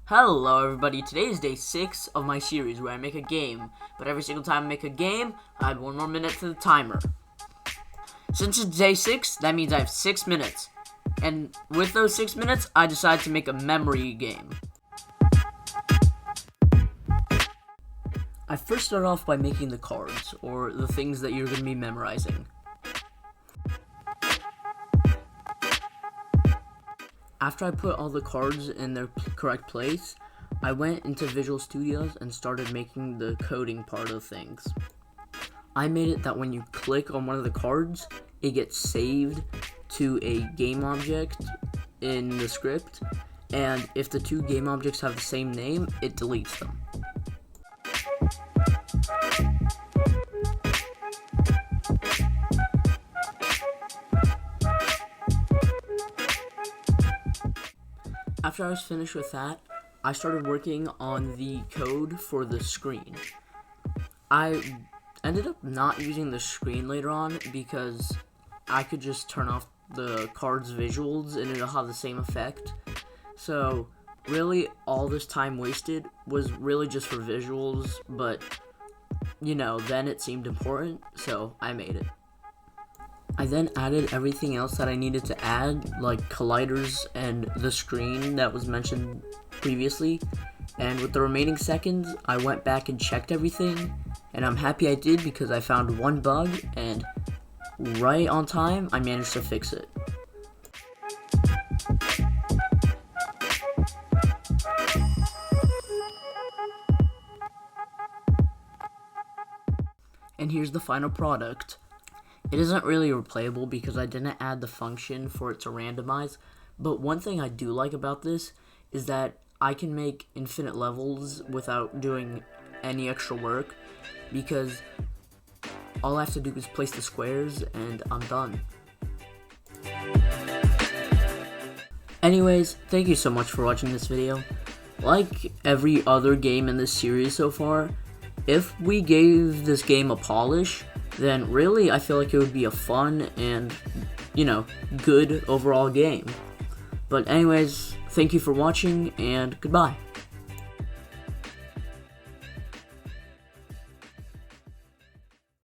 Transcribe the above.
Hello everybody, today is day 6 of my series where I make a game, but every single time I make a game, I add 1 more minute to the timer. Since it's day 6, that means I have 6 minutes, and with those 6 minutes, I decide to make a memory game. I first start off by making the cards, or the things that you're going to be memorizing. After I put all the cards in their correct place, I went into Visual Studios and started making the coding part of things. I made it that when you click on one of the cards, it gets saved to a game object in the script, and if the two game objects have the same name, it deletes them. After I was finished with that, I started working on the code for the screen. I ended up not using the screen later on because I could just turn off the card's visuals and it'll have the same effect. So really all this time wasted was really just for visuals, but then it seemed important, so I made it. I then added everything else that I needed to add, like colliders and the screen that was mentioned previously, and with the remaining seconds, I went back and checked everything, and I'm happy I did because I found one bug, and right on time, I managed to fix it. And here's the final product. It isn't really replayable because I didn't add the function for it to randomize, but one thing I do like about this is that I can make infinite levels without doing any extra work because all I have to do is place the squares and I'm done. Anyways, thank you so much for watching this video. Like every other game in this series so far, if we gave this game a polish, then really I feel like it would be a fun and, good overall game. But anyways, thank you for watching and goodbye.